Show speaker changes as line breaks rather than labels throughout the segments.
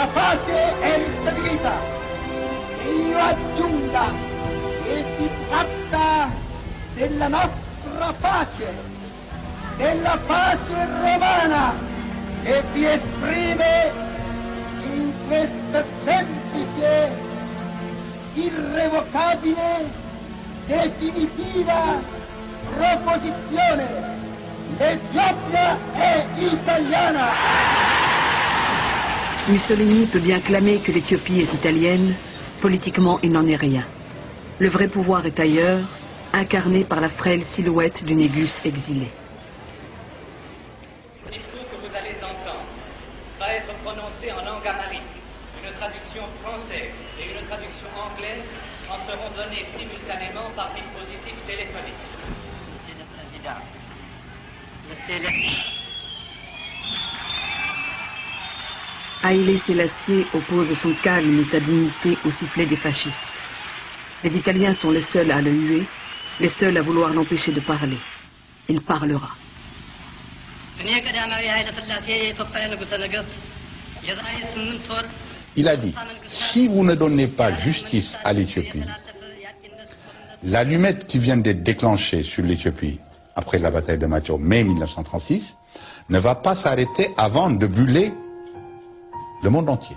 la pace e l'instabilità. E io aggiunga che si tratta della nostra pace, della pace romana, che si esprime in questa semplice, irrevocabile, definitiva proposizione: l'Etiopia è italiana.
Mussolini peut bien clamer que l'Éthiopie est italienne, politiquement il n'en est rien. Le vrai pouvoir est ailleurs, incarné par la frêle silhouette du négus exilé.
Le discours que vous allez entendre va être prononcé en langue amharique. Une traduction française et une traduction anglaise en seront données simultanément par dispositif téléphonique.
Monsieur le Président, Monsieur le...
Haïlé Sélassié oppose son calme et sa dignité au sifflet des fascistes. Les Italiens sont les seuls à le huer, les seuls à vouloir l'empêcher de parler. Il parlera.
Il a dit, si vous ne donnez pas justice à l'Éthiopie, l'allumette qui vient d'être déclenchée sur l'Éthiopie après la bataille de Macho, mai 1936, ne va pas s'arrêter avant de brûler le monde entier.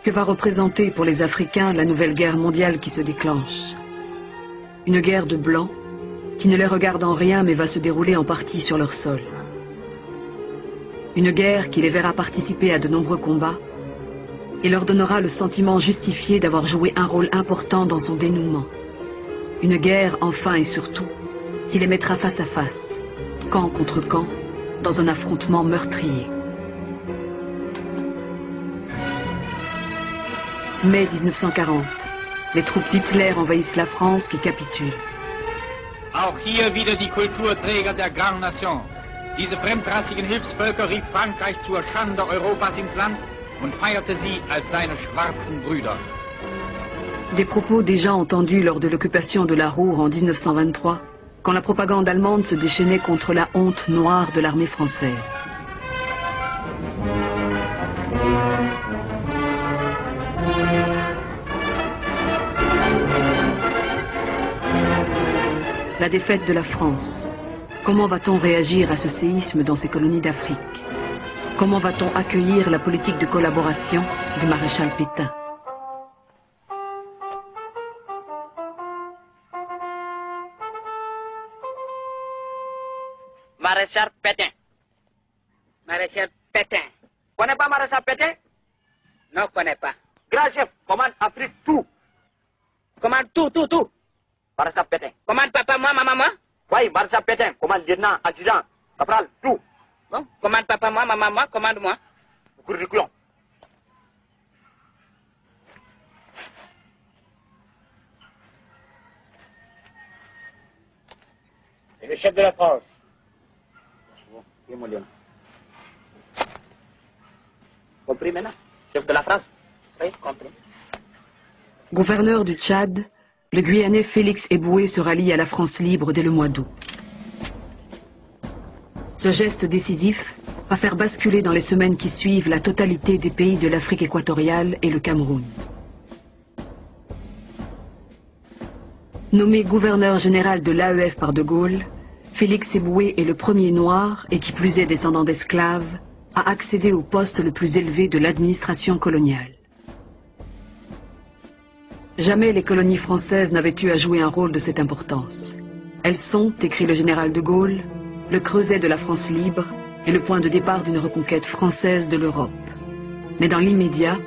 Que va représenter pour les Africains la nouvelle guerre mondiale qui se déclenche? Une guerre de blancs qui ne les regarde en rien mais va se dérouler en partie sur leur sol. Une guerre qui les verra participer à de nombreux combats et leur donnera le sentiment justifié d'avoir joué un rôle important dans son dénouement. Une guerre enfin et surtout qui les mettra face à face, camp contre camp, dans un affrontement meurtrier. Mai 1940, les troupes d'Hitler envahissent la France qui capitule.
Auch hier wieder die Kulturträger der Grande Nation. Diese fremdrassigen Hilfsvölker rief Frankreich zur Schande Europas ins Land und feierte sie als seine schwarzen Brüder.
Des propos déjà entendus lors de l'occupation de la Ruhr en 1923, quand la propagande allemande se déchaînait contre la honte noire de l'armée française. La défaite de la France. Comment va-t-on réagir à ce séisme dans ces colonies d'Afrique? Comment va-t-on accueillir la politique de collaboration du maréchal Pétain?
Maréchal Pétain. Maréchal Pétain. Connais pas Maréchal Pétain? Non, connais pas. Grand chef, commande Afrique tout. Commande tout. Maréchal Pétain. Commande papa, moi, maman. Oui, Maréchal Pétain. Commande lieutenant, adjudant, caporal, tout. Bon, commande papa, moi, maman, commande moi. Curriculum.
Et le chef de la France.
Compris maintenant? Chef de la France? Oui, compris.
Gouverneur du Tchad, le Guyanais Félix Éboué se rallie à la France libre dès le mois d'août. Ce geste décisif va faire basculer dans les semaines qui suivent la totalité des pays de l'Afrique équatoriale et le Cameroun. Nommé gouverneur général de l'AEF par De Gaulle, Félix Éboué est le premier noir, et qui plus est descendant d'esclaves, à accéder au poste le plus élevé de l'administration coloniale. Jamais les colonies françaises n'avaient eu à jouer un rôle de cette importance. Elles sont, écrit le général de Gaulle, le creuset de la France libre et le point de départ d'une reconquête française de l'Europe. Mais dans l'immédiat,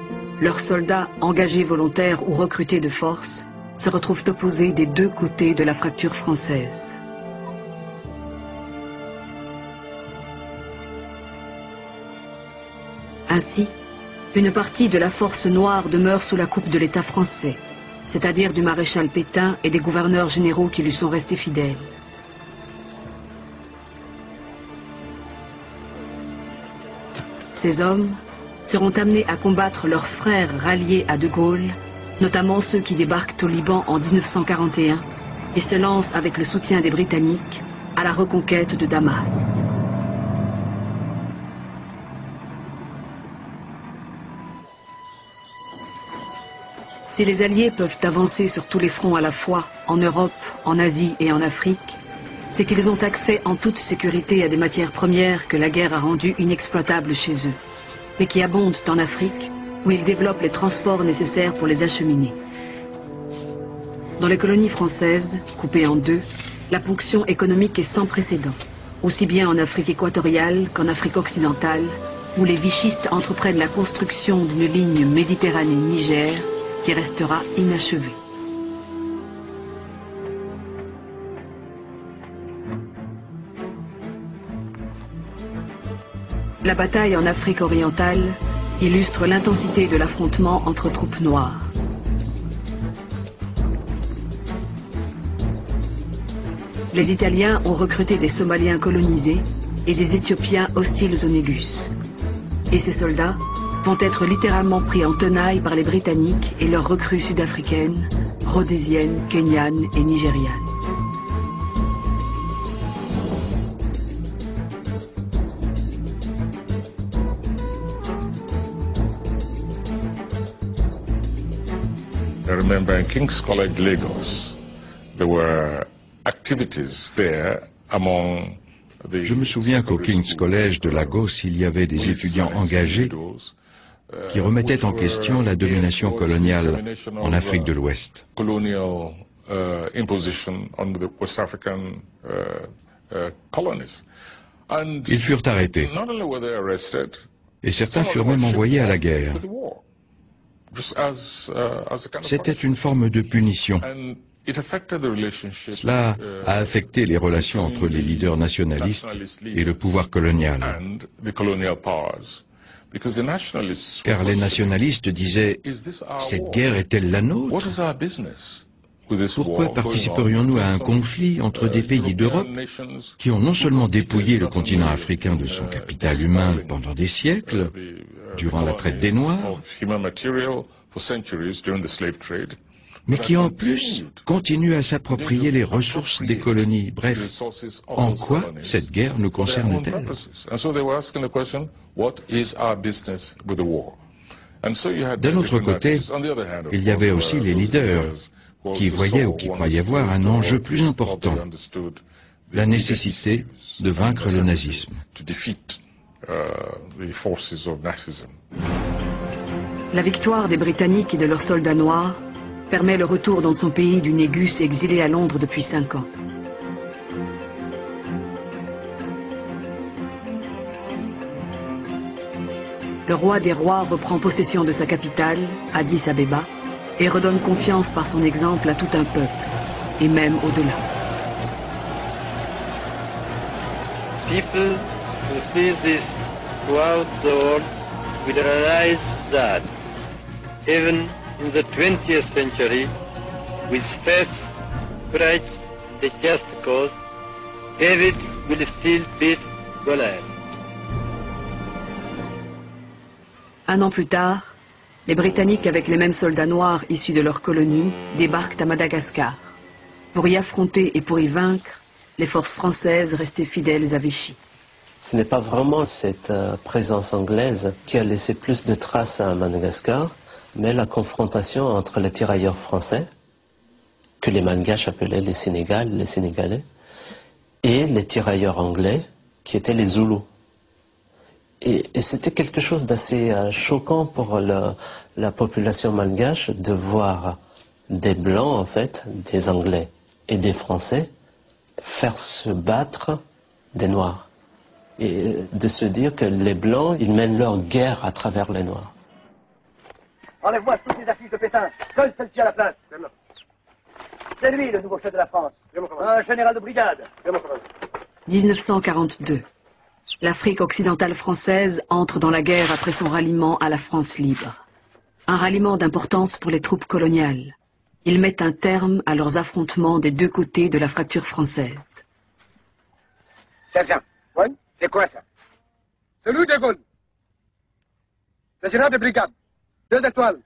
leurs soldats, engagés volontaires ou recrutés de force, se retrouvent opposés des deux côtés de la fracture française. Ainsi, une partie de la force noire demeure sous la coupe de l'État français, c'est-à-dire du maréchal Pétain et des gouverneurs généraux qui lui sont restés fidèles. Ces hommes seront amenés à combattre leurs frères ralliés à De Gaulle, notamment ceux qui débarquent au Liban en 1941 et se lancent avec le soutien des Britanniques à la reconquête de Damas. Si les Alliés peuvent avancer sur tous les fronts à la fois, en Europe, en Asie et en Afrique, c'est qu'ils ont accès en toute sécurité à des matières premières que la guerre a rendues inexploitables chez eux, mais qui abondent en Afrique, où ils développent les transports nécessaires pour les acheminer. Dans les colonies françaises, coupées en deux, la ponction économique est sans précédent, aussi bien en Afrique équatoriale qu'en Afrique occidentale, où les vichistes entreprennent la construction d'une ligne Méditerranée-Niger qui restera inachevée. La bataille en Afrique orientale illustre l'intensité de l'affrontement entre troupes noires. Les Italiens ont recruté des Somaliens colonisés et des Éthiopiens hostiles au Négus. Et ces soldats vont être littéralement pris en tenaille par les Britanniques et leurs recrues sud-africaines, rhodésiennes, kenyanes et nigérianes.
I remember in King's College, Lagos, there were activities there among the...
Je me souviens qu'au King's College de Lagos, il y avait des étudiants engagés qui remettaient en question la domination coloniale en Afrique de l'Ouest. Ils furent arrêtés et certains furent même envoyés à la guerre. C'était une forme de punition. Cela a affecté les relations entre les leaders nationalistes et le pouvoir colonial. Car les nationalistes disaient « Cette guerre est-elle la nôtre ? Pourquoi participerions-nous à un conflit entre des pays d'Europe qui ont non seulement dépouillé le continent africain de son capital humain pendant des siècles, durant la traite des Noirs, mais qui en plus continuent à s'approprier les ressources des colonies. Bref, en quoi cette guerre nous concerne-t-elle ? D'un autre côté, il y avait aussi les leaders qui voyaient ou qui croyaient voir un enjeu plus important, la nécessité de vaincre le nazisme.
La victoire des Britanniques et de leurs soldats noirs permet le retour dans son pays du Négus exilé à Londres depuis 5 ans. Le roi des rois reprend possession de sa capitale, Addis Abeba, et redonne confiance par son exemple à tout un peuple, et même au-delà.
People who see this throughout the world will realize that even in the 20th century, with faith, courage, a just cause, David will still beat Goliath.
Un an plus tard, les Britanniques, avec les mêmes soldats noirs issus de leur colonie, débarquent à Madagascar. Pour y affronter et pour y vaincre, les forces françaises restaient fidèles à Vichy.
Ce n'est pas vraiment cette présence anglaise qui a laissé plus de traces à Madagascar, mais la confrontation entre les tirailleurs français, que les Malgaches appelaient les Sénégalais, et les tirailleurs anglais, qui étaient les Zoulous. Et c'était quelque chose d'assez choquant pour la population malgache de voir des Blancs, en fait, des Anglais et des Français, faire se battre des Noirs. Et de se dire que les Blancs, ils mènent leur guerre à travers les Noirs.
Enlève-moi toutes les affiches de Pétain. Colle celle-ci à la place. C'est lui, le nouveau chef de la France. Un général de brigade.
1942. L'Afrique occidentale française entre dans la guerre après son ralliement à la France libre. Un ralliement d'importance pour les troupes coloniales. Ils mettent un terme à leurs affrontements des deux côtés de la fracture française.
Sergent,
Oui?
c'est quoi ça?
C'est lui, De Gaulle. Le général de brigade. 2 étoiles.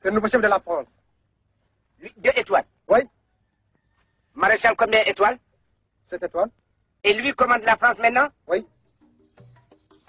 C'est le nouveau chef de la France.
Lui, 2 étoiles.
Oui?
Maréchal, combien d'étoiles?
7 étoiles.
Et lui commande la France maintenant?
Oui.